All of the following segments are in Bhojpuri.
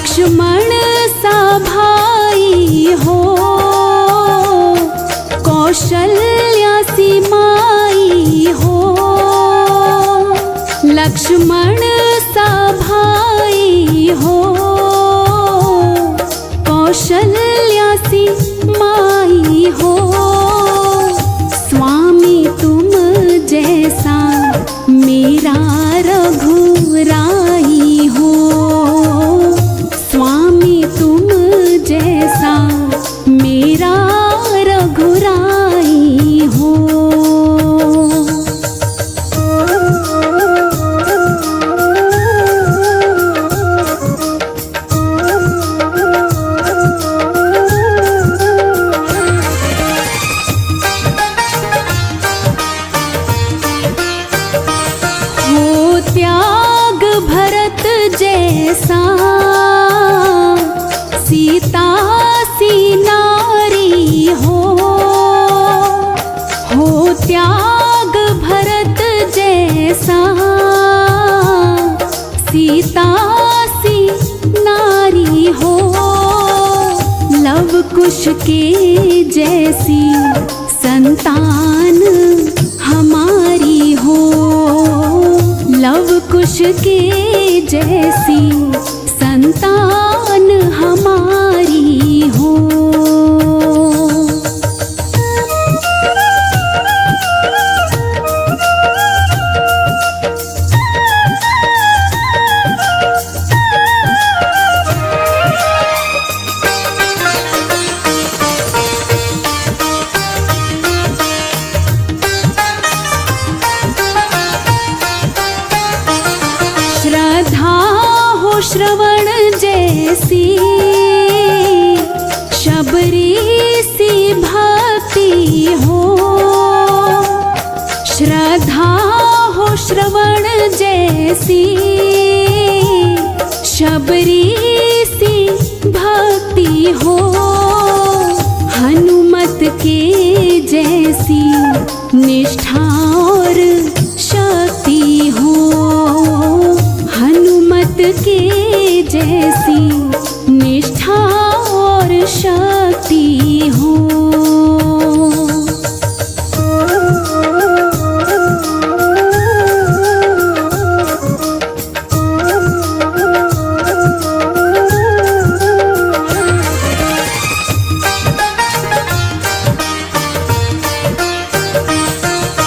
लक्ष्मण सा भाई हो, कौशल्या सी माई हो। लक्ष्मण सा भाई हो, कौशल्या सी माई हो। स्वामी तुम जैसा मेरा रघुराई हो, स्वामी तुम जैसा मेरा रघुराई हो। त्याग भरत जैसा सीता सी नारी हो, त्याग भरत जैसा सीता सी नारी हो। लव कुश के जैसी संतान हमारी हो, लव कुश के जैसी संतान हमारी हो। श्रवण जैसी शबरी सी भक्ति हो, श्रद्धा हो श्रवण जैसी शबरी सी भक्ति हो। हनुमत के जैसी निष्ठा और शक्ति हो, हनुमत के जैसी निष्ठा और शक्ति हो।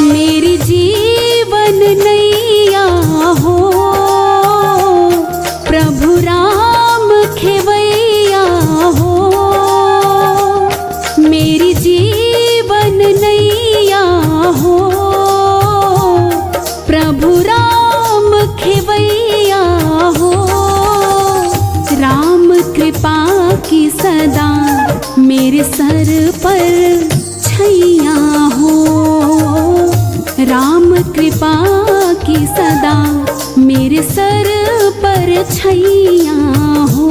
मेरी जीवन नैया हो, प्रभु राम खेवैया हो। मेरी जीवन नैया हो, प्रभु राम खेवैया हो। राम कृपा की सदा मेरे सर पर छैया हो, राम कृपा की सदा मेरे सर पर छैया हो।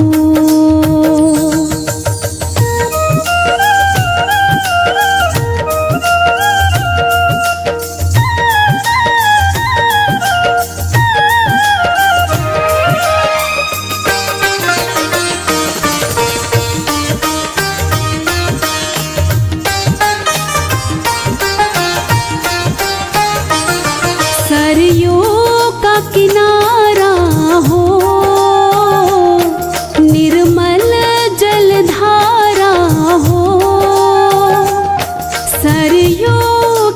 सरयू का किनारा हो, निर्मल जलधारा हो। सरयू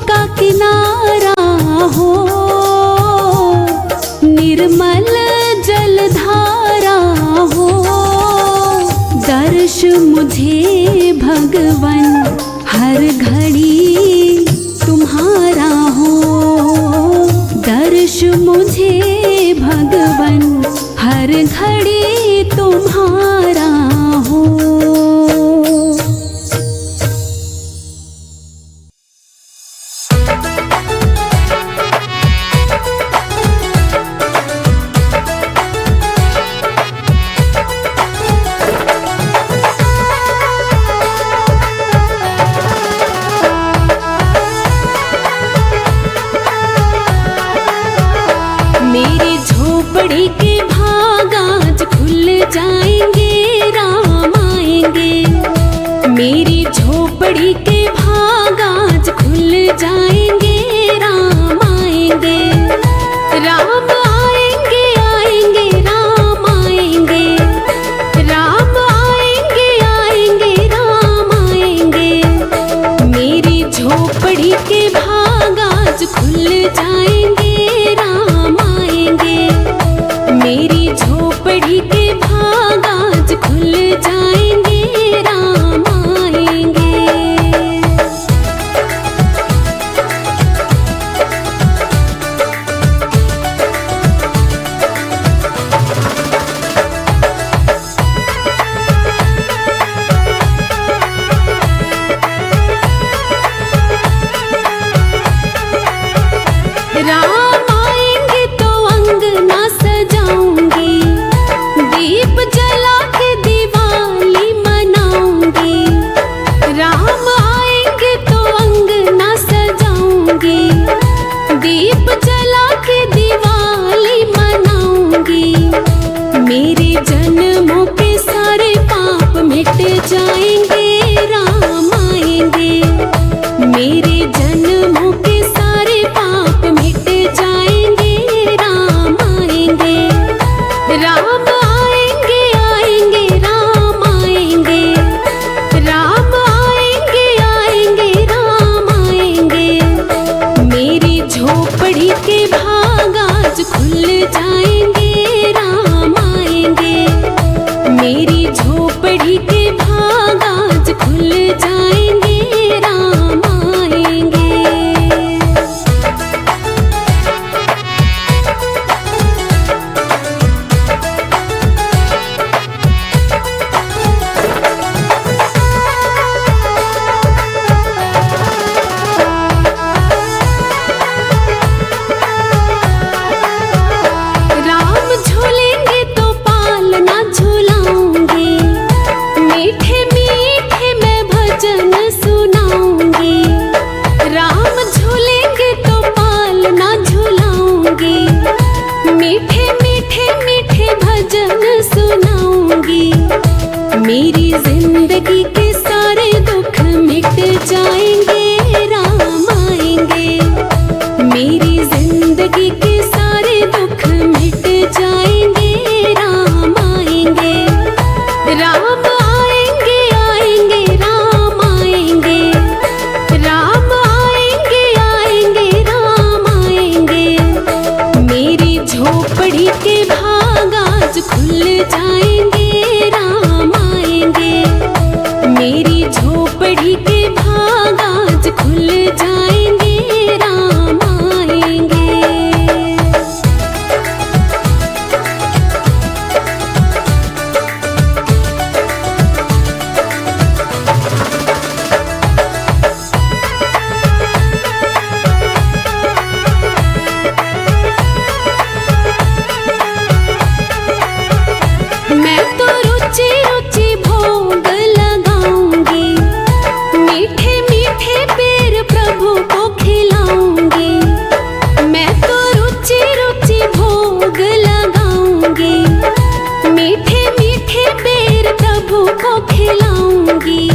का किनारा हो, निर्मल जलधारा हो। दर्श मुझे भगवन हर घड़ी तुम्हारा हो, दर्श मुझे भगवन हर घड़ी तुम्हारा हो। मेरी झोपड़ी के भाग आज खुल जाएंगे, झोपड़ी के भाग आज खुल जाएंगे, राम आएंगे। मेरी झोपड़ी के भाग आज खुल जाएंगे, राम आएंगे। मैं तो रुचि रुचि भोग लगाऊंगी, मीठे मीठे पेड़ प्रभु को खिलाऊंगी। मैं तो रुचि रुचि भोग लगाऊंगी, मीठे मीठे पेड़ प्रभु को खिलाऊंगी।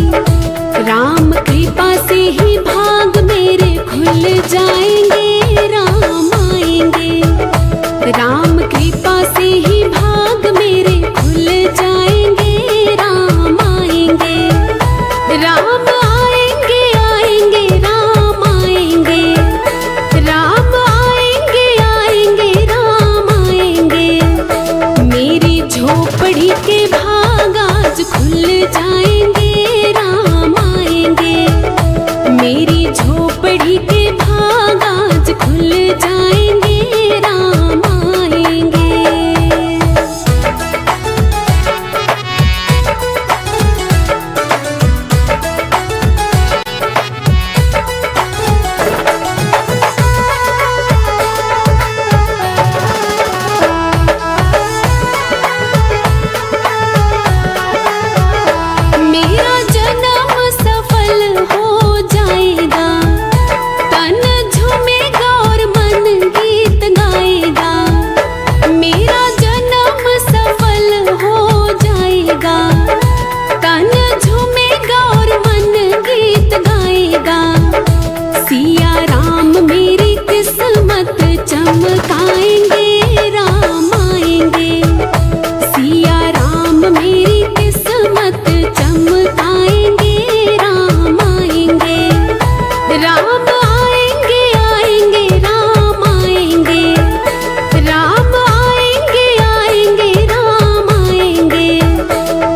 राम कृपा से ही भाग मेरे खुल जाएंगे, राम आएंगे। राम कृपा से ही भाग मेरे खुल जाएंगे, राम आएंगे। राम आएंगे आएंगे राम आएंगे, राम आएंगे आएंगे राम आएंगे। मेरी झोपड़ी के भाग आज खुल जाएंगे, राम आएंगे। मेरी झोपड़ी के भाग आज खुल जाएंगे, राम आएंगे। मेरा जन्म सफल हो जाएगा, तन झूमेगा और मन गीत गाएगा। मेरा जन्म सफल हो जाएगा, तन झूमेगा और मन गीत गाएगा। सिया राम मेरी किस्मत चमकाएंगे, राम आएंगे। सिया राम मेरी किस्मत चमकाएंगे, राम आएंगे। राम आएंगे आएंगे राम आएंगे, राम आएंगे आएंगे राम आएंगे।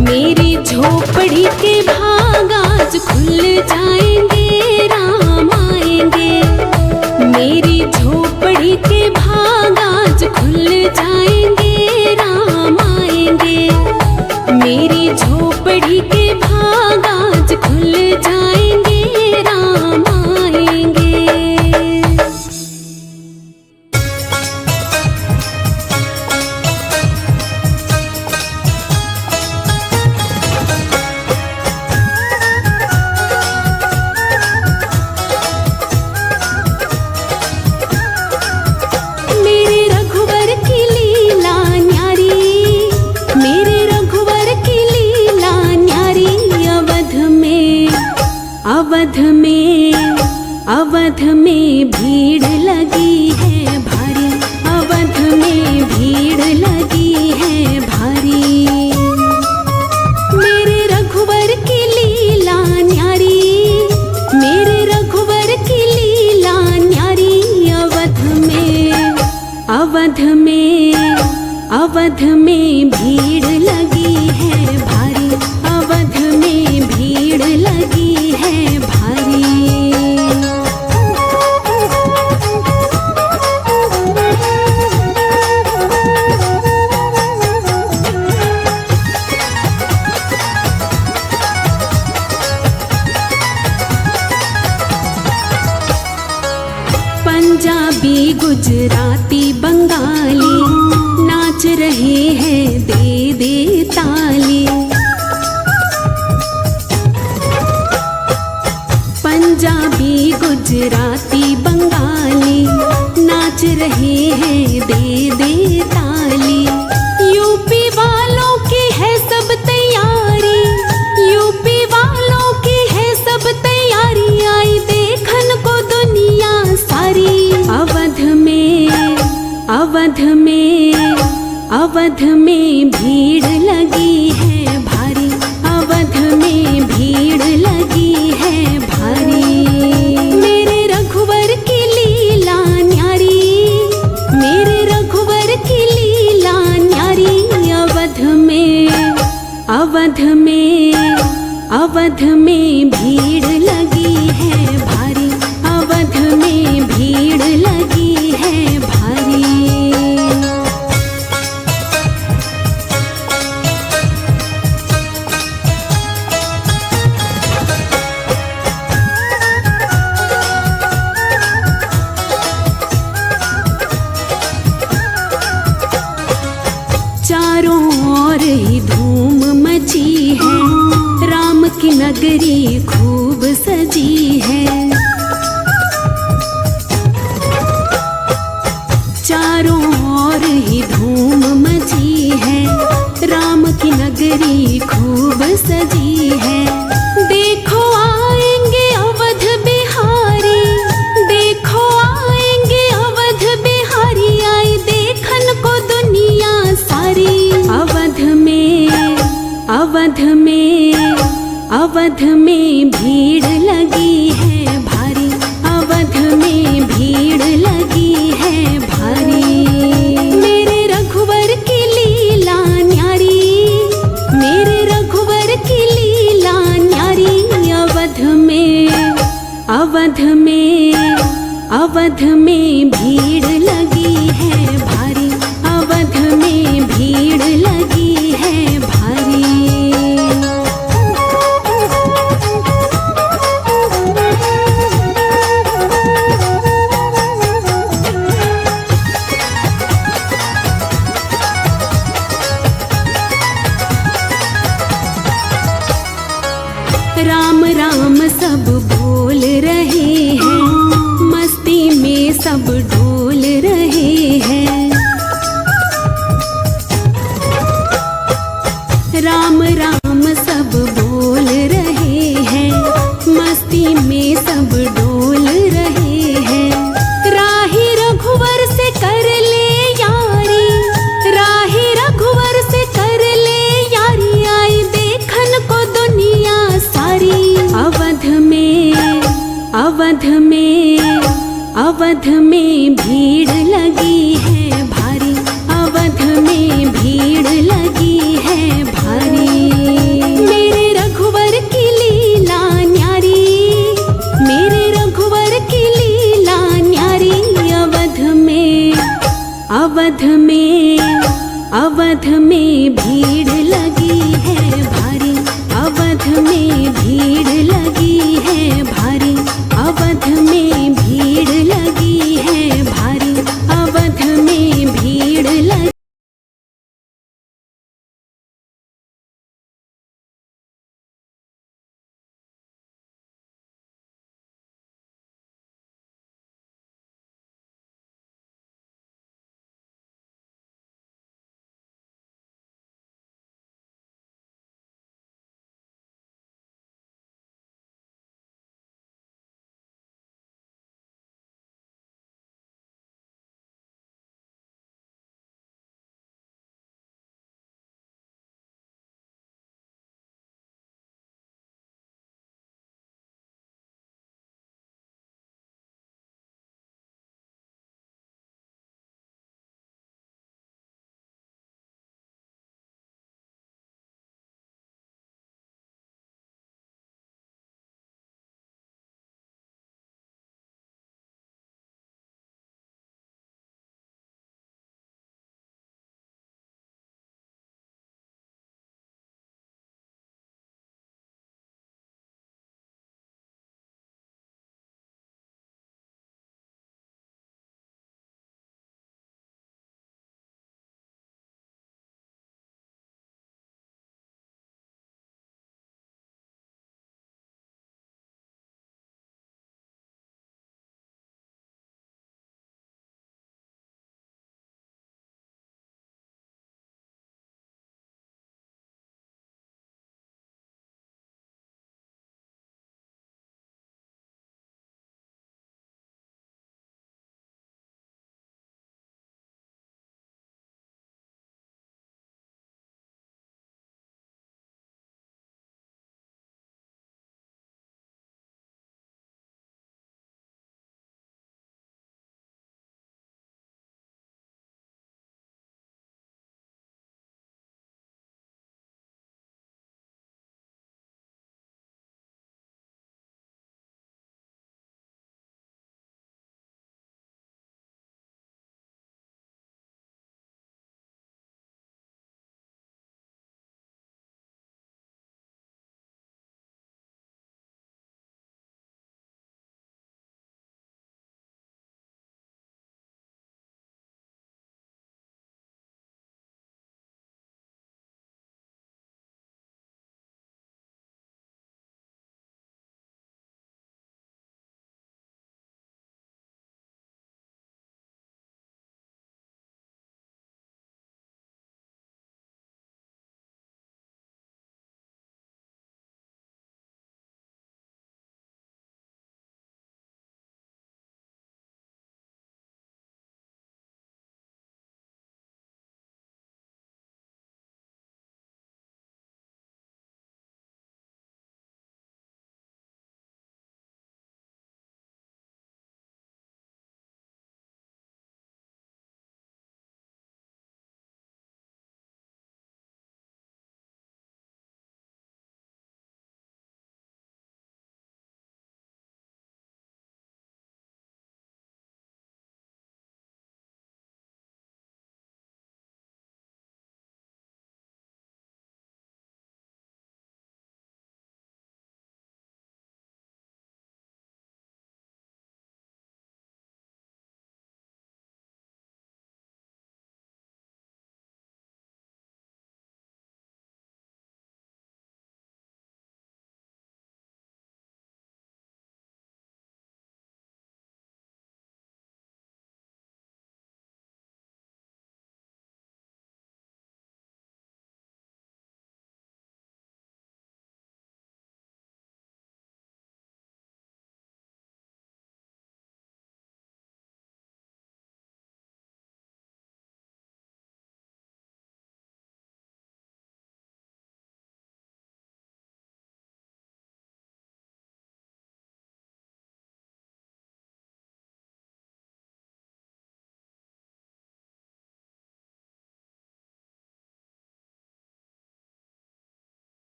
मेरी झोपड़ी के भाग आज खुल जाएंगे, राम आएंगे। मेरी झोपड़ी के भाग आज खुल जाएंगे, राम आएंगे। मेरी झोपड़ी के भाग आज खुल जाएंगे, राम आएंगे। मेरे रघुवर की लीला न्यारी, मेरे रघुवर की लीला न्यारी। अवध में अवध में अवध में भीड़ लगी है भारी, अवध में भीड़ लगी है भारी। मेरे रघुवर की लीला न्यारी, मेरे रघुवर की लीला न्यारी। अवध में अवध में भीड़ लगी है भारी, अवध में भीड़ लगी है भारी। पंजाबी गुजराती बंगाली नाच रहे हैं दे दे ताली। पंजाबी गुजराती बंगाली नाच रहे हैं दे दे ताली। यूपी वालों की है सब तैयारी, यूपी वालों की है सब तैयारी। आई देखन को दुनिया सारी। अवध में अवध में अवध में भीड़ लगी है भारी, अवध में भीड़ लगी है भारी। मेरे रघुवर की लीला न्यारी, मेरे रघुवर की लीला अवध में भीड़ लगी है भारी, अवध में भीड़ लगी है भारी। चारों ओर ही धूम मची है, राम की नगरी खूब सजी है। चारों ओर ही धूम मची है, राम की नगरी खूब सजी है। देखो आएंगे अवध बिहारी, देखो आएंगे अवध बिहारी, आई देखन को दुनिया सारी। अवध में भीड़ लगी है भारी, अवध में भीड़ लगी है भारी। मेरे रघुवर की लीला न्यारी, मेरे रघुवर की लीला न्यारी। अवध में भीड़ लगी है भारी, अवध में भीड़ लगी है भारी। राम राम सब बोल रहे हैं, मस्ती में सब डोल रहे हैं। राम राम सब बोल रहे हैं, मस्ती में सब डोल रहे हैं। राही रघुवर से कर ले यारी, राही रघुवर से कर ले यारी, आई देखन को दुनिया सारी। अवध में भीड़ लगी है भारी, अवध में भीड़ लगी है भारी। मेरे रघुवर की लीला न्यारी, मेरे रघुवर की लीला न्यारी। अवध में भीड़ लगी है भारी, अवध में भीड़ लगी है भारी, अवध में भीड़ लगी है भारी, अवध में भीड़ लगी।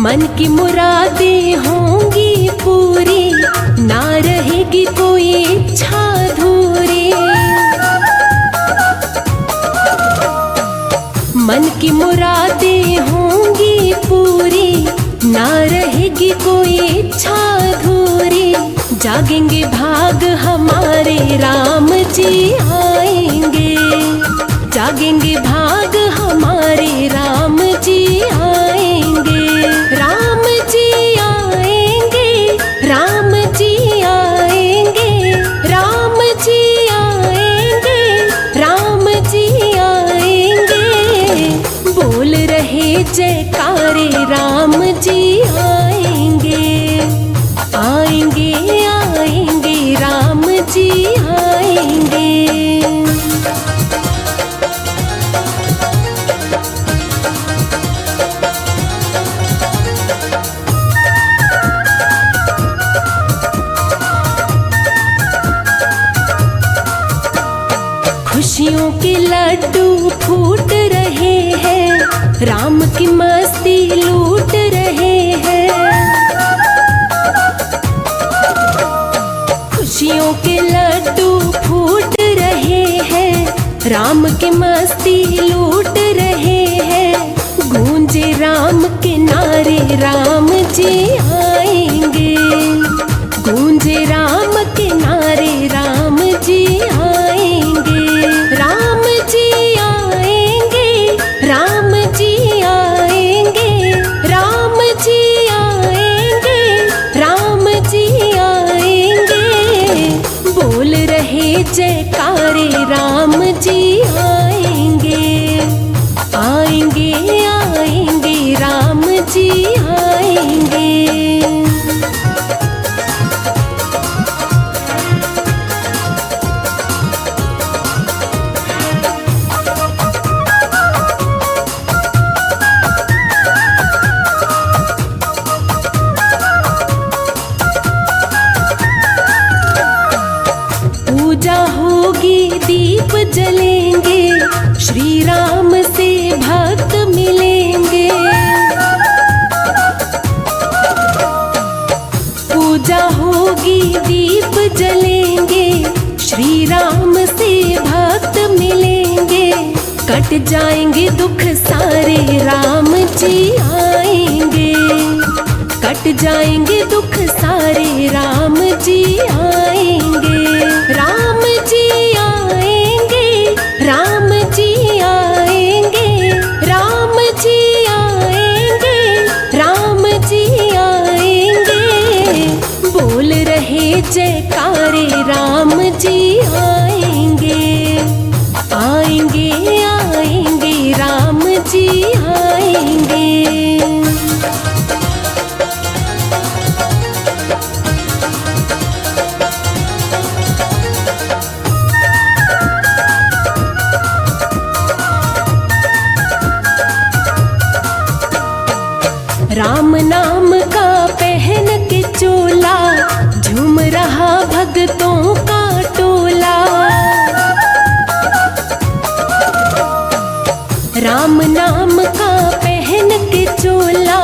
मन की मुरादें होंगी पूरी, ना रहेगी कोई इच्छा अधूरी। मन की मुरादें होंगी पूरी, ना रहेगी कोई इच्छा अधूरी। जागेंगे भाग हमारे राम जी आएंगे, जागेंगे भाग हमारे राम जी आएंगे। राम जी आएंगे, राम जी आएंगे, राम जी आएंगे, राम जी आएंगे। बोल रहे जयकारे राम जी आएंगे, आएंगे आएंगे राम जी आएंगे। खुशियों के लड्डू फूट रहे हैं, राम की मस्ती लूट रहे हैं। खुशियों के लड्डू फूट रहे हैं, राम की मस्ती लूट रहे हैं। गूंजे राम के नारे राम जी आएंगे, गूंजे राम के नारे राम जी आएंगे। राम जी आएंगे, राम जी आएंगे, राम जी आएंगे, राम जी आएंगे। बोल रहे जयकारे राम जी आएंगे, आएंगे आएंगे राम जी आएंगे। पूजा होगी दीप जलेंगे, श्री राम से भक्त मिलेंगे। पूजा होगी दीप जलेंगे, श्री राम से भक्त मिलेंगे। कट जाएंगे दुख सारे राम जी आएंगे, कट जाएंगे दुख सारे राम जी आएंगे। राम जी आएंगे, राम जी आएंगे, राम जी आएंगे, राम जी आएंगे। बोल रहे जयकारे राम जी आएंगे, आएंगे आएंगे राम जी आएंगे। राम नाम का पहन के चोला, झूम रहा भक्तों का टोला। राम नाम का पहन के चोला,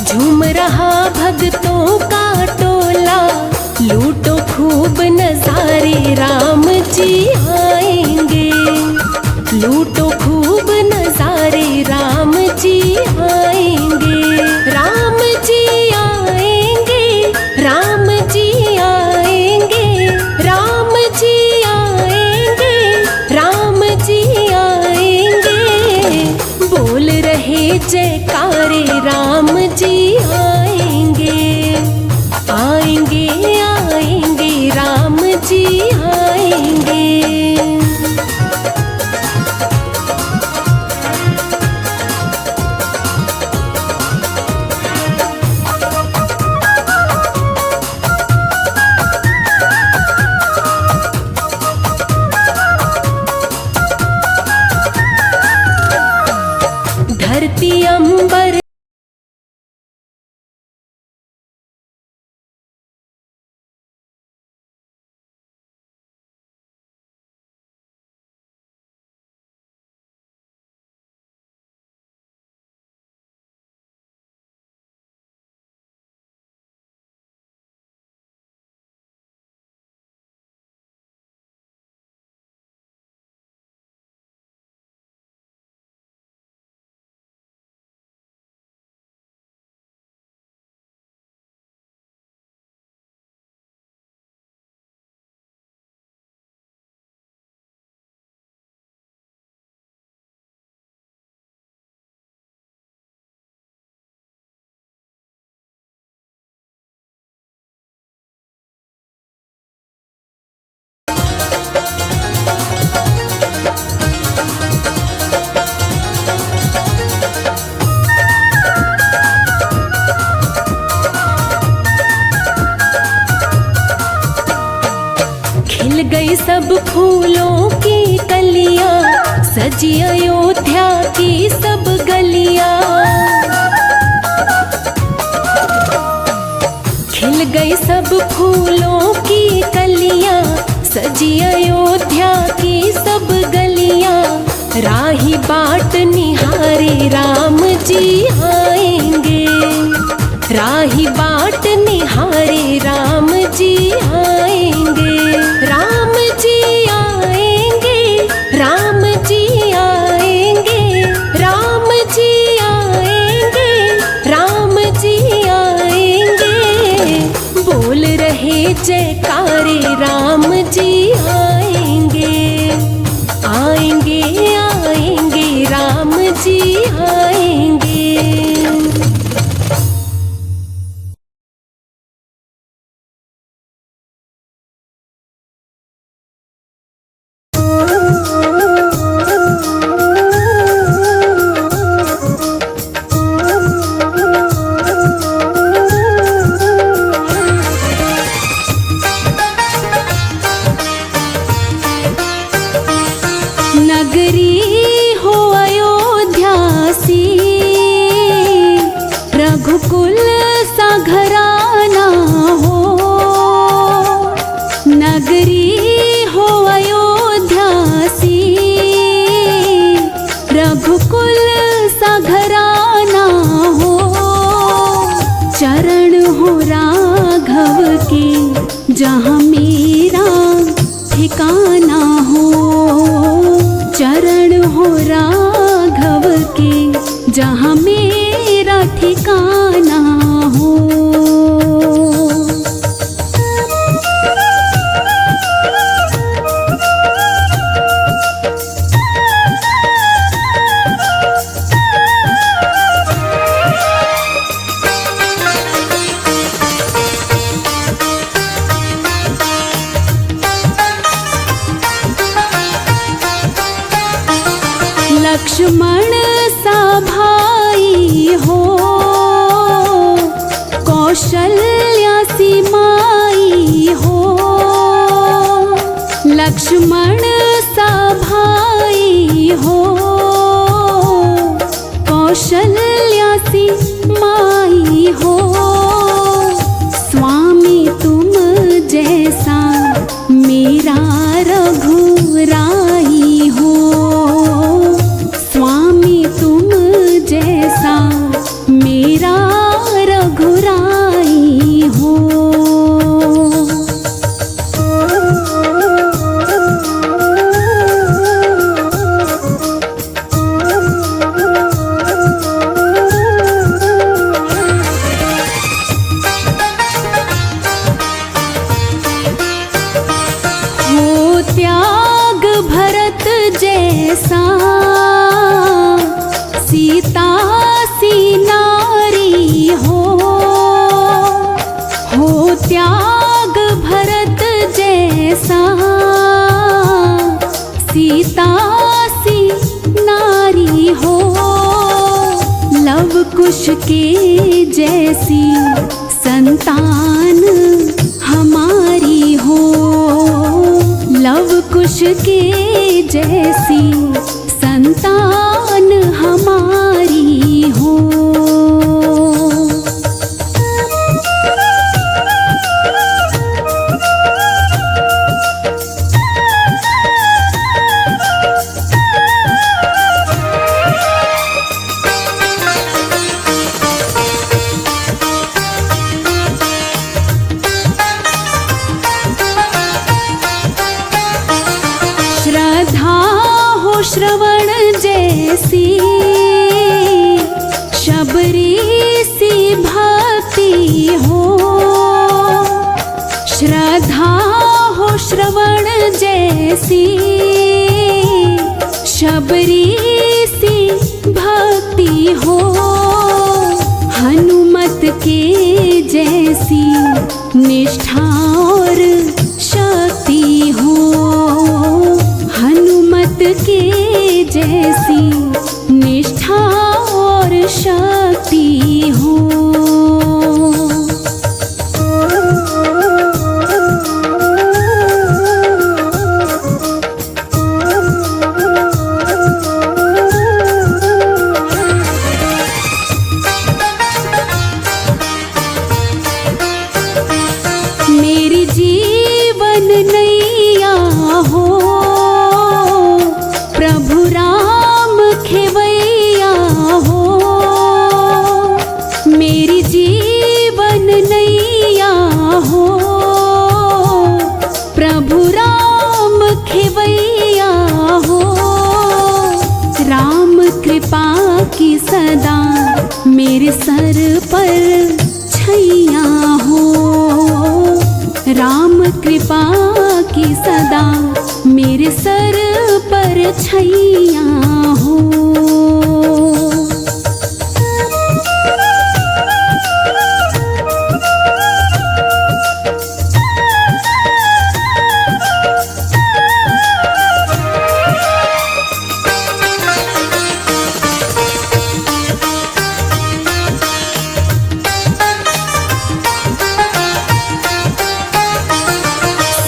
झूम रहा भक्तों का टोला। लूटो खूब नजारे राम जी आएंगे, लूटो खूब नजारे राम जी आएंगे। राम जी आएंगे, राम जी आएंगे, राम जी आएंगे, राम जी आएंगे। बोल रहे जयकारे राम जी आएंगे, आएंगे आएंगे राम जी आएंगे। धरती अंबर सब फूलों की कलियां, सजी अयोध्या की सब गलियां। खिल गई सब फूलों की कलियां, सजी अयोध्या की सब गलियां। राही बाट निहारे राम जी आएंगे, राही बाट निहारे राम जी आएंगे। राम जी आएंगे, राम जी आएंगे, राम जी आएंगे, राम जी आएंगे। बोल रहे जयकारे राम जी आएंगे, आएंगे आएंगे राम जी आएंगे। नगरी हो अयोध्या सी, रघुकुल सा घराना हो। नगरी हो अयोध्या सी, रघुकुल सा घराना हो। चरण हो राघव के जहाँ मेरा ठिकाना हो, चरण हो राघव के जहाँ मेरा ठिकाना हो। लक्ष्मण सा भाई हो, कौशल्या सी माई हो। लक्ष्मण सा भाई हो, कौशल्या सी माई हो। स्वामी तुम जैसा मेरा रघुराई हो, स्वामी तुम जैसा मेरा रघुराई हो। हो त्याग भरत जैसा, सीता सी नारी हो। हो त्याग भरत जैसा, सीता सी नारी हो। लव कुश के जैसी संतान हमारी हो, लव कुश के जैसी संतान हमारी हो। श्रद्धा हो श्रवण जैसी, शबरी सी भक्ति हो। श्रद्धा हो श्रवण जैसी, शबरी सी भक्ति हो। हनुमत के जैसी निष्ठा और शक्ति हो, हनुमत के जैसी निष्ठा और शक्ति हो। की सदा मेरे सर पर छैया हो। राम कृपा की सदा मेरे सर पर छैया हो।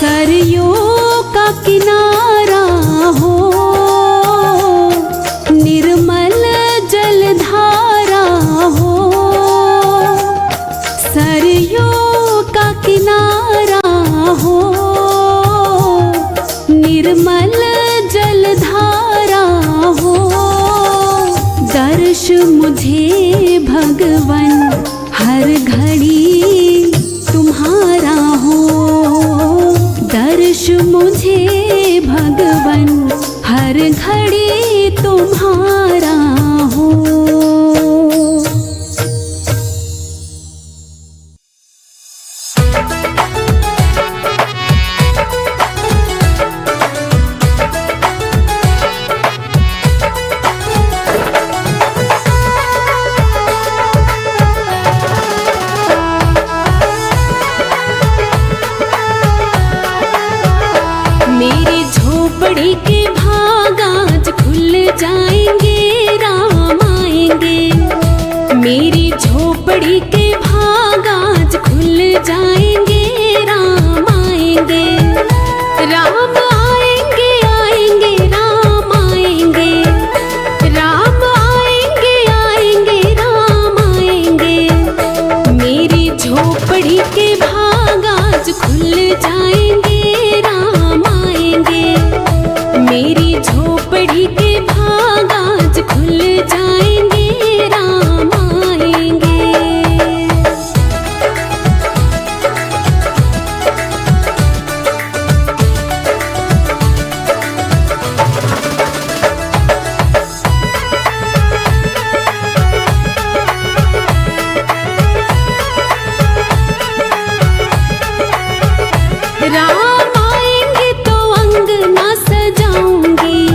सरयों का किनारा हो, निर्मल जलधारा हो। सरयों का किनारा हो, निर्मल जलधारा हो। दर्श मुझे भगवन हर घड़ी तुम्हारा हो। दर्श मुझे भगवन हर घड़ी तुम्हारा हो। मेरी झोपड़ी के भाग आज खुल जाएंगे, राम आएंगे। मेरी झोपड़ी के भाग आज खुल जाएंगे, राम आएंगे। राम आएंगे आएंगे राम आएंगे। राम आएंगे आएंगे राम आएंगे। मेरी झोपड़ी के भाग आज खुल जाएंगे, राम आएंगे। मेरी झोपड़ी के भाग आज खुल जाएंगे, राम आएंगे। राम आएंगे तो अंगना सजाऊंगी,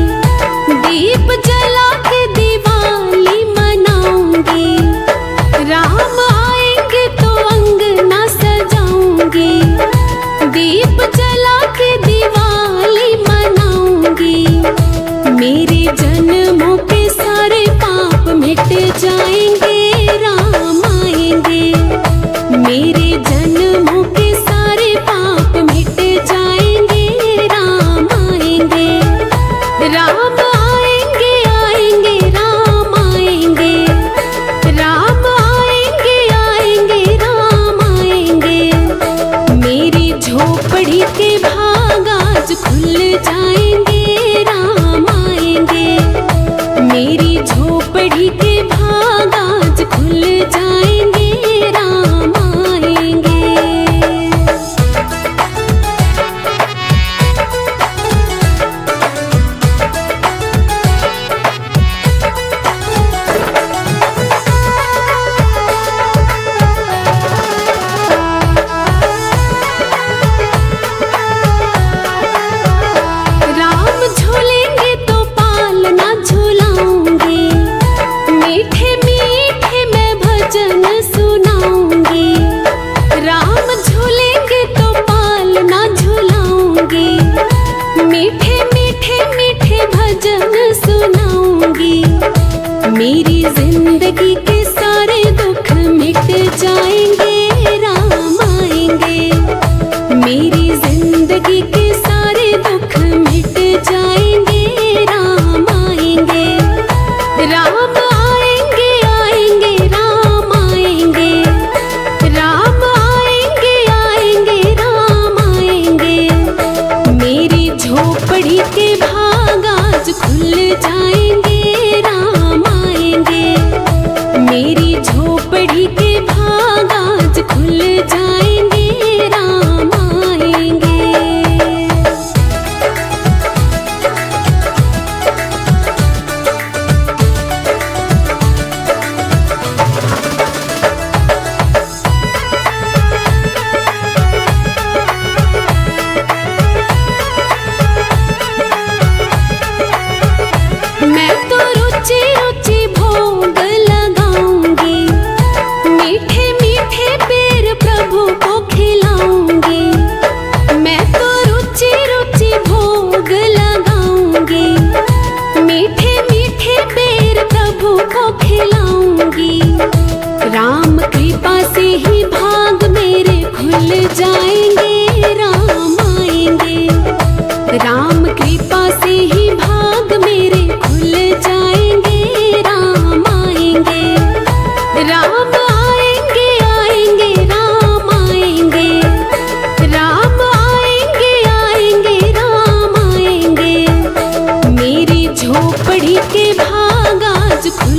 दीप जला के दिवाली मनाऊंगी। राम आएंगे तो अंगना सजाऊंगी, दीप जला के दिवाली मनाऊंगी। मेरे जन्मों के सारे पाप मिट जाएंगे, राम आएंगे। मेरे जन्मों के सारे पाप मिट जाएंगे, राम आएंगे। राम आएंगे आएंगे राम आएंगे। राम आएंगे आएंगे राम आएंगे। मेरी झोपड़ी के भाग आज खुल जाएंगे, राम आएंगे। मेरी झोपड़ी के भाग आज खुल जाएंगे, राम आएंगे। राम झूलेंगे तो पालना झूलाऊंगी, मीठे मीठे मैं भजन सुनाऊंगी। राम झूलेंगे तो पालना झूलाऊंगी, मीठे मीठे मीठे भजन सुनाऊंगी। मेरी जिंदगी के सारे दुख मिट जाएंगे, राम आएंगे। मेरी जिंदगी के सारे दुख मिट जाएंगे, राम आएंगे। राम आएंगे आएंगे राम आएंगे। राम आएंगे आएंगे राम आएंगे। मेरी झोपड़ी के भाग आज खुल जाएंगे, राम आएंगे। मेरी झोपड़ी के भाग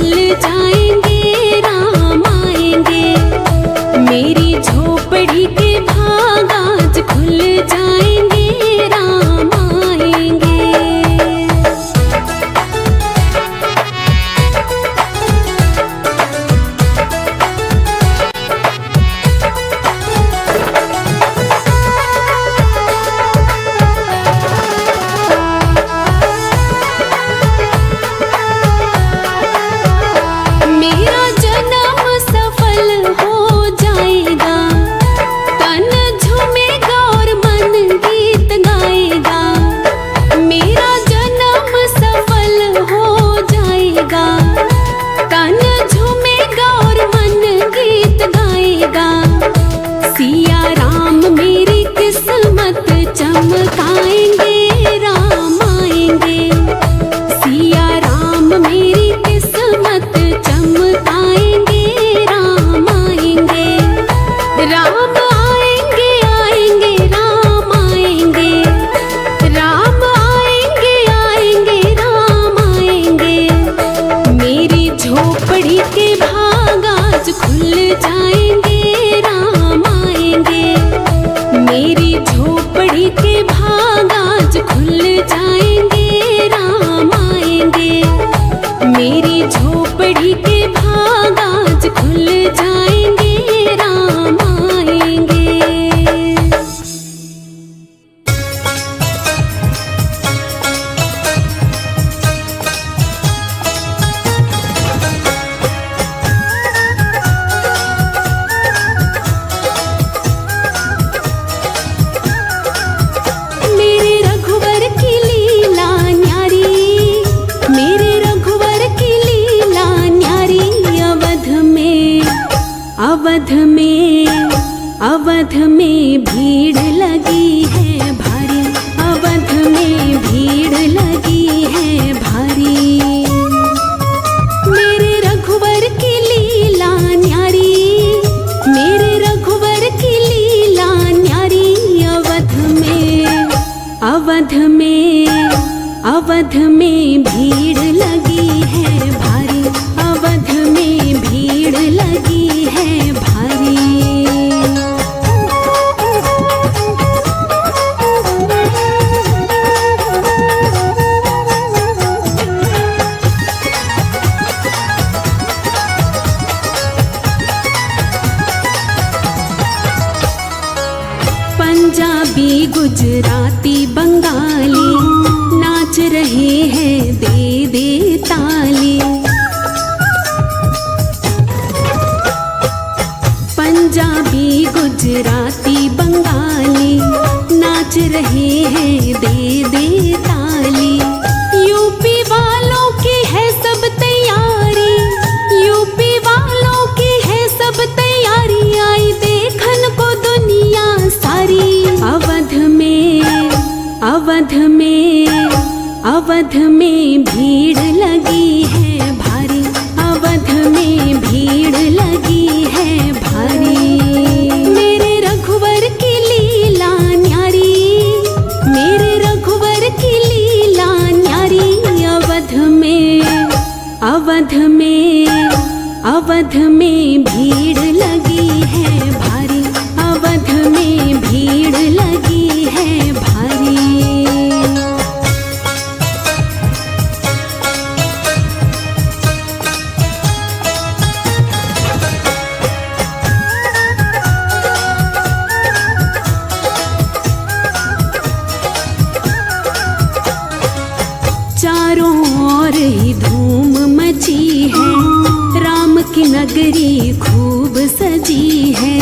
खुल जाएंगे, राम आएंगे। मेरी झोपड़ी के भाग आज खुल जाएंगे, राम आएंगे। मेरा जन्म सफल हो जाएगा, तन झूमेगा और मन गीत गाएगा। मेरा जन्म सफल हो जाएगा, तन झूमेगा और मन गीत गाएगा। सिया राम मेरी किस्मत चमकाएंगे, राम आएंगे। सिया राम मेरी किस्मत चमकाएंगे, राम आएंगे। राम आएंगे, आएंगे, राम आएंगे। राम आएंगे, आएंगे, राम आएंगे। मेरी झोपड़ी के भाग आज खुल जाएंगे, राम आएंगे। मेरी झोपड़ी के भाग आज खुल जाएंगे, राम आएंगे। मेरी झोपड़ी के भाग आज खुल जाएंगे, राम आएंगे। मेरे रघुवर की लीला न्यारी, मेरे रघुवर की लीला न्यारी। अवध में, अवध में, अवध में भीड़ लगी है भारी। अवध में भीड़ लगी है भारी। मेरे रघुवर की लीला न्यारी, मेरे रघुवर की लीला न्यारी। अवध में, अवध में, अवध में भीड़ लगी है भारी। अवध में भीड़ लगी है भारी। पंजाबी गुजराती बंगाली नाच रहे हैं दे दे ताली। पंजाबी गुजराती बंगाली नाच रहे हैं दे दे ताली। यूपी वालों की है सब तैयारी, यूपी वालों की है सब तैयारी। आई देखन को दुनिया सारी। अवध में, अवध में, अवध में भीड़ लगी है भारी। अवध में भीड़ लगी है भारी। मेरे रघुवर की लीला न्यारी, मेरे रघुवर की लीला न्यारी। अवध में, अवध में, अवध में भीड़ लगी है भारी। अवध में भीड़ लगी है भारी। चारों ओर ही धूम मची है, राम की नगरी खूब सजी है।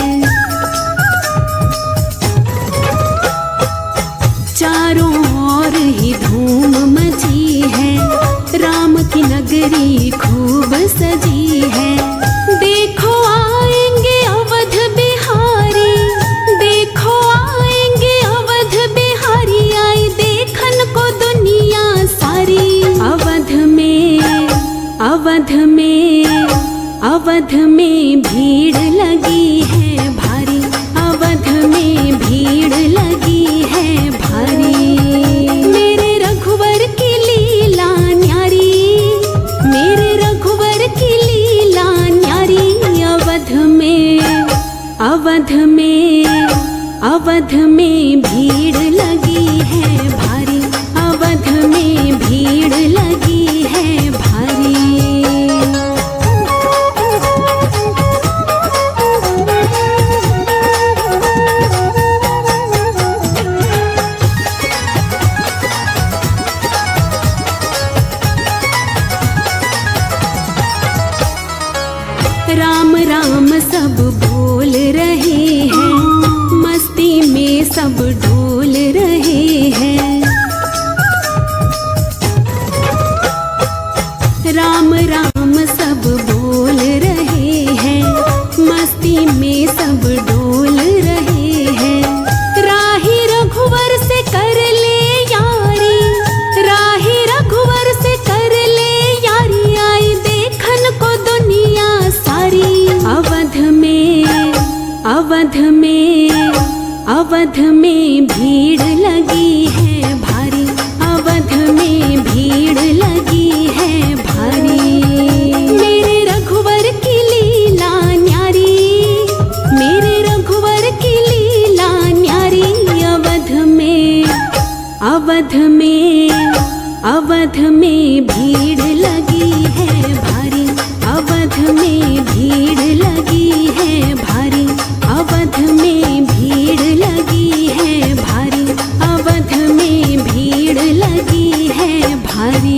चारों ओर ही धूम मची है, राम की नगरी खूब सजी है। देखो आएंगे अवध बिहारी, देखो आएंगे अवध बिहारी। आई देखन को दुनिया सारी। अवध में, अवध में, अवध में भीड़ लगी है भारी। अवध में भीड़ लगी है भारी। मेरे रघुवर की लीला न्यारी, मेरे रघुवर की अवध में भीड़ लगी है भारी, अवध में भीड़ लगी है भारी। राम राम सब बोल रहे हैं, मस्ती में सब डोल रहे हैं। राम राम सब बोल रहे हैं, मस्ती में सब डोल रहे हैं। राही रघुवर से कर ले यारी, राही रघुवर से कर ले यारी, आई देखन को दुनिया सारी। अवध में, अवध में, अवध में भीड़ लगी है भारी, अवध में भीड़ लगी है भारी। मेरे रघुवर की लीला न्यारी, मेरे रघुवर की लीला न्यारी। अवध में, अवध में, अवध में भीड़ लगी है भारी, अवध में भीड़ लगी है भारी, अवध में भीड़ लगी है भारी, अवध में भीड़ लगी है भारी।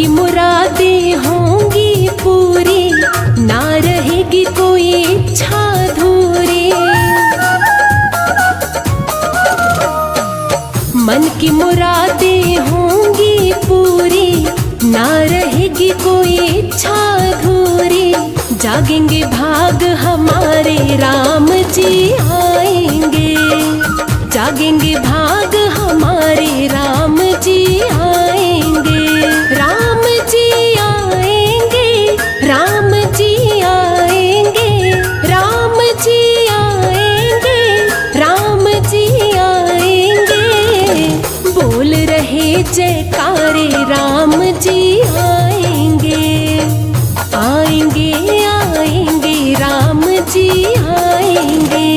की मुरादें होंगी पूरी, ना रहेगी कोई इच्छा अधूरी। मन की मुरादें होंगी पूरी, ना रहेगी कोई इच्छा अधूरी। जागेंगे भाग हमारे राम जी आएंगे, जागेंगे भाग हमारे राम जी आएंगे। राम जी आएंगे, राम जी आएंगे, राम जी आएंगे, राम जी आएंगे। बोल रहे जयकारे राम जी आएंगे, आएंगे आएंगे राम जी आएंगे।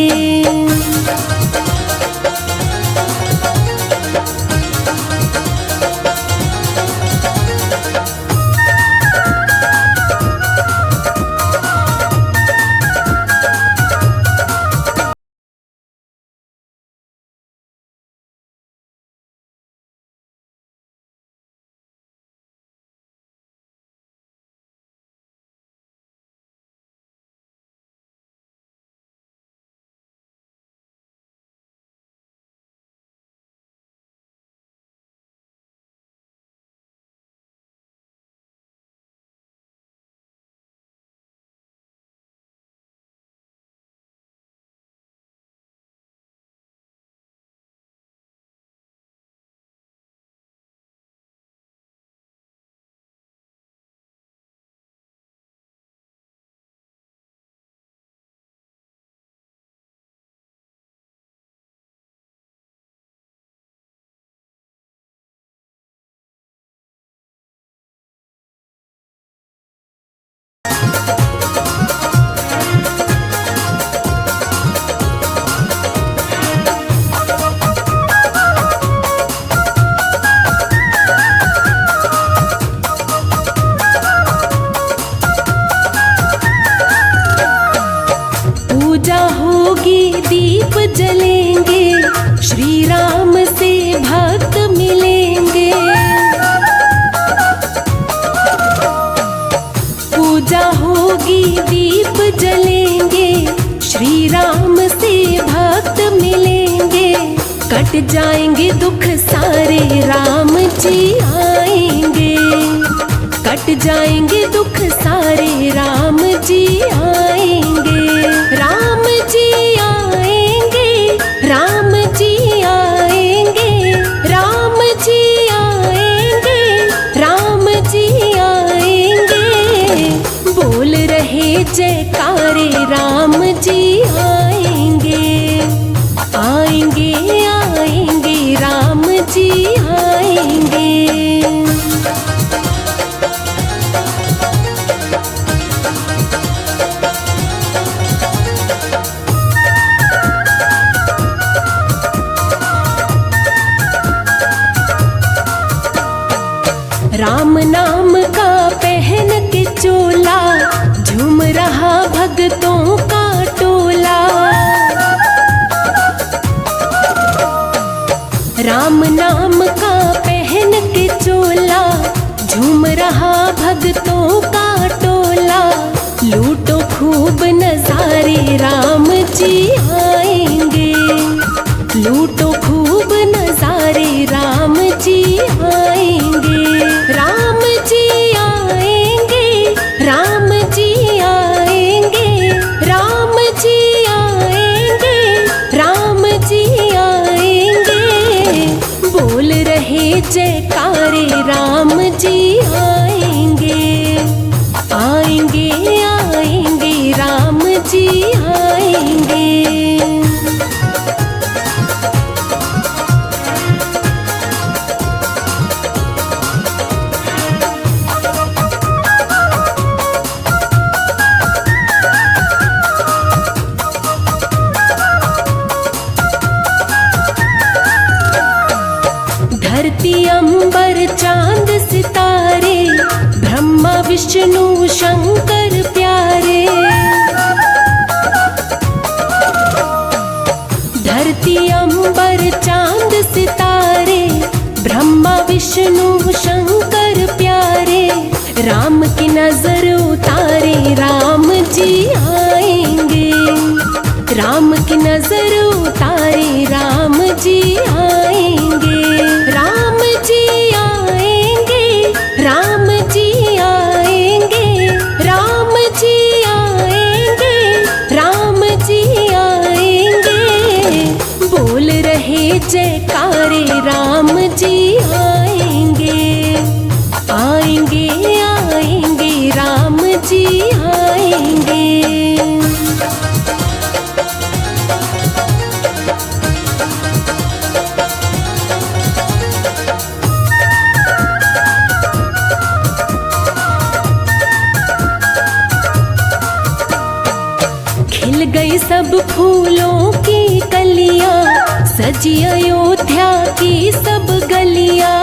पूजा होगी दीप जलेंगे, श्री राम से भक्त मिलेंगे। पूजा होगी दीप जलेंगे, श्री राम से भक्त मिलेंगे। कट जाएंगे दुख सारे राम जी आएंगे, कट जाएंगे दुख सारे राम जी आएंगे। राम जी आएंगे, राम जी आएंगे, राम जी आएंगे, राम जी आएंगे। बोल रहे जयकारे राम जी आएंगे, आएंगे आएंगे राम जी आएंगे। राम नाम का पहन के चोला, झूम रहा भक्तों का टोला। राम नाम का पहन के चोला, झूम रहा भक्तों का टोला। लूटो खूब नजारे राम जी आएंगे, लूटो खूब नजारे राम जी आएंगे। राम जी आएंगे, राम जी आएंगे, राम जी आएंगे, राम जी आएंगे। बोल रहे जयकारे राम जी आएंगे, आएंगे आएंगे राम जी आएंगे। धरती अंबर चांद सितारे, ब्रह्मा विष्णु शंकर प्यारे। धरती अंबर चांद सितारे, ब्रह्मा विष्णु शंकर प्यारे। राम की नजर उतारे राम जी आएंगे, राम की नजर उतारे राम जी आएंगे, राम जी आएंगे, राम जी आएंगे, राम जी आएंगे, राम जी आएंगे। बोल रहे जयकारे राम जी आएंगे, आएंगे आएंगे राम जी आएंगे। खिल गई सब फूलों की कलियां, सजी अयोध्या की सब गलियां।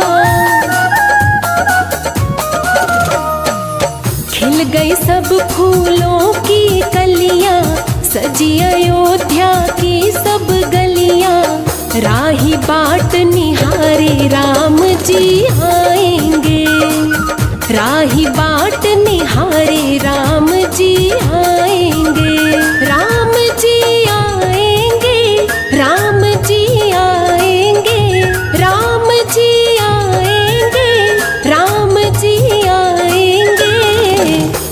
खिल गई सब फूलों की कलियां, सजी अयोध्या की सब गलियां। राही बाट निहारे राम जी आएंगे, राही बाट निहारे राम जी आएंगे, राम जी आएंगे, राम जी आएंगे, राम जी आएंगे, राम जी आएंगे।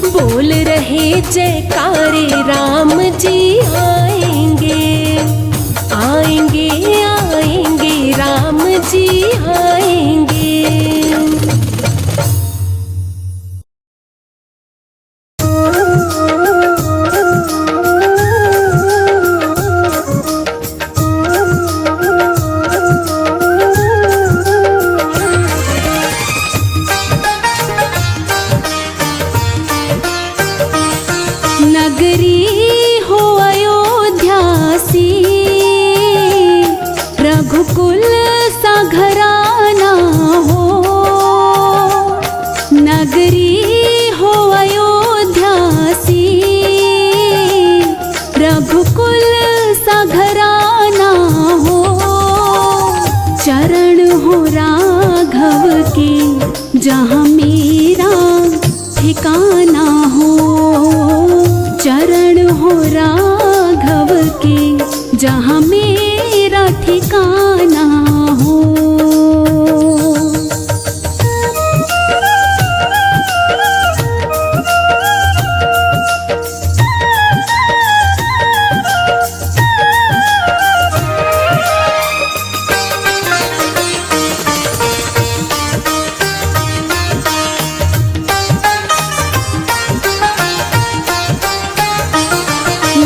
बोल रहे जयकारे राम जी आएंगे, आएंगे आएंगे राम जी आएंगे। नगरी हो अयोध्या सी, रघुकुल सा घराना हो। नगरी हो अयोध्या सी, रघुकुल सा घराना हो। चरण हो राघव के जहाँ मेरा ठिकाना हो, चरण हो राघव के जहाँ मेरा ठिकाना हो।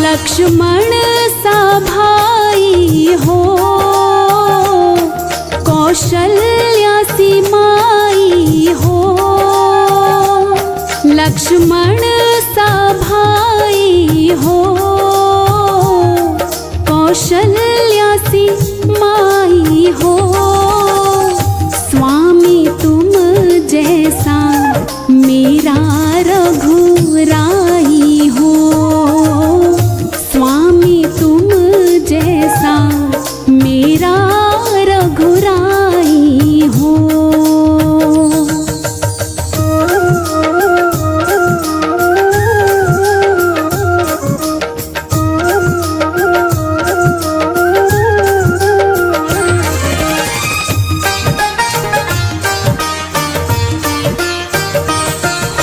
लक्ष्मण सा भाई हो, कौशल्या सी माई हो। लक्ष्मण सा भाई हो, कौशल्या सी माई हो। स्वामी तुम जैसा मेरा रघुराई हो, स्वामी तुम जैसा मेरा रघुराई हो।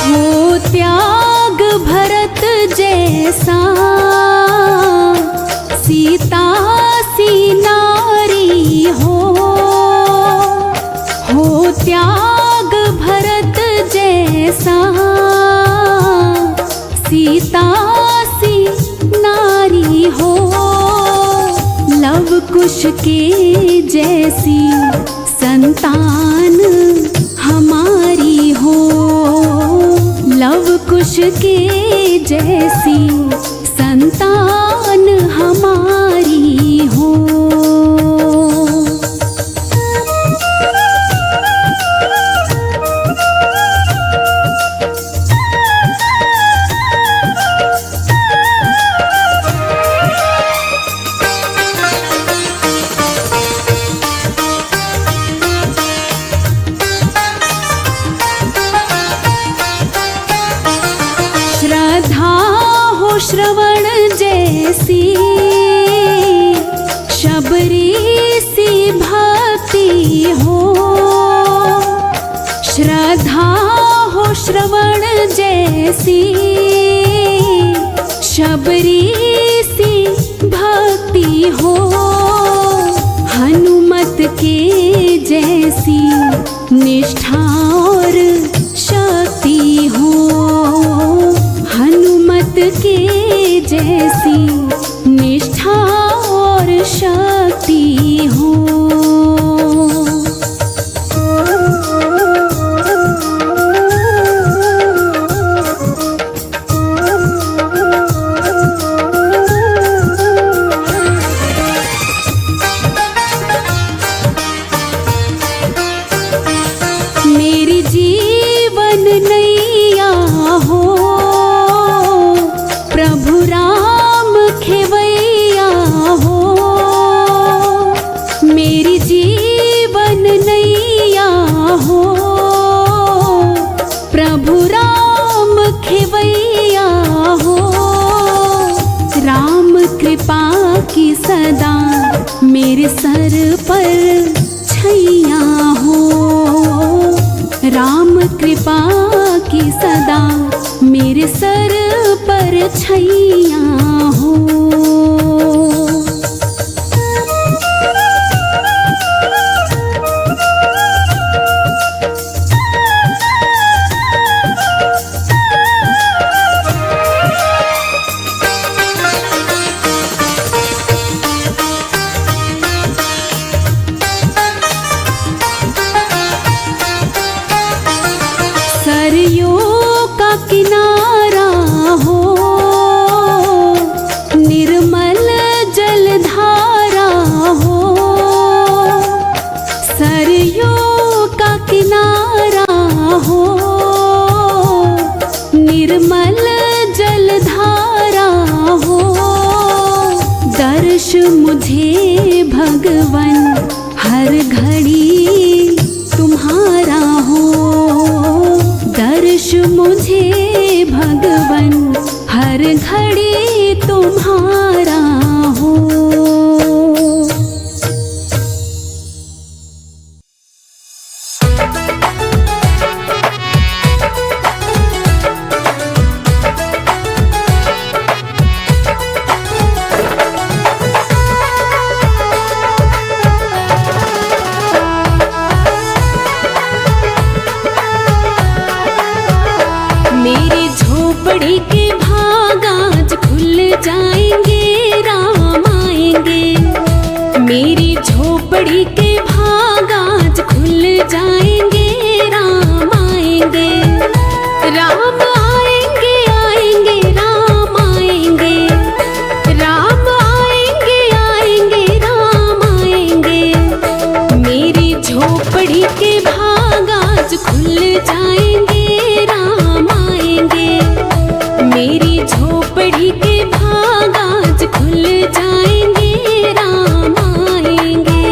हो त्याग भरत जैसा, सीता सी नारी हो। हो त्याग भरत जैसा, सीता सी नारी हो। लव कुश के जैसी संतान हमारी हो, लव कुश के जैसी संतान हमारी हो। श्रवण जैसी, शबरी सी भक्ति हो। श्रद्धा हो श्रवण जैसी, शबरी सी भक्ति हो। हनुमत के जैसी निष्ठा और शक्ति हो। हनुमत के जैसी निष्ठा और शक्ति हो। मेरी जीवन नैया हो, प्रभु राम खेवैया हो। मेरी जीवन नैया हो, प्रभु राम खेवैया हो। राम कृपा की सदा मेरे सर पर छैया हो। राम कृपा की सदा मेरे सर पर छैया हो। सरयों का किनारा हो, निर्मल जलधारा हो। सरयों का किनारा हो, निर्मल जलधारा हो। दर्श मुझे भगवन हर घड़ी तुम्हारा हो। दर्श मुझे भगवन हर घड़ी तुम्हारा हो। मेरी झोपड़ी के भाग आज खुल जाएंगे, राम आएंगे। मेरी झोपड़ी के भाग आज खुल जाएंगे, राम आएंगे। राम आएंगे आएंगे राम आएंगे। राम आएंगे आएंगे राम आएंगे। मेरी झोपड़ी के भाग आज खुल जाएंगे, राम आएंगे। मेरी झोपड़ी के भाग आज खुल जाएंगे, राम आएंगे।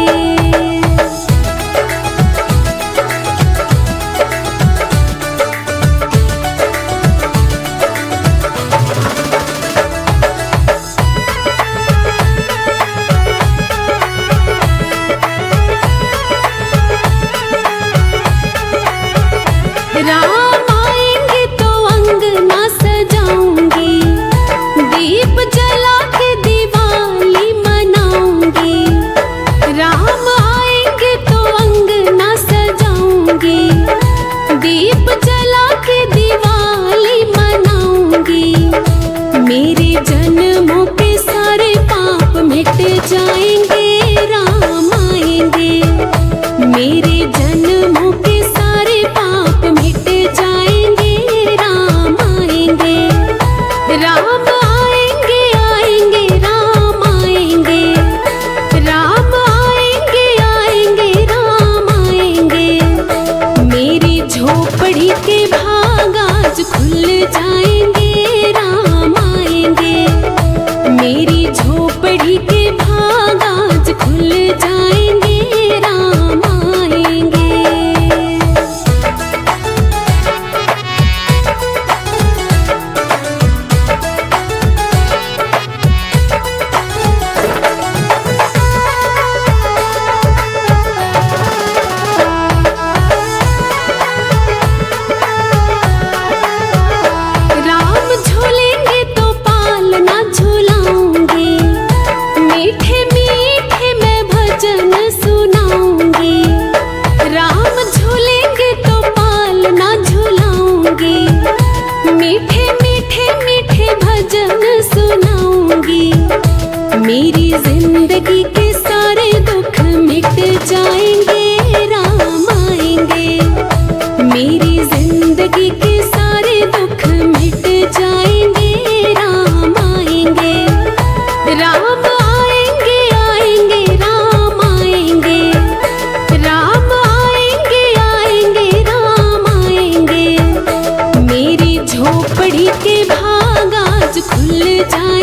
पढ़ी के भाग आज खुल जाए।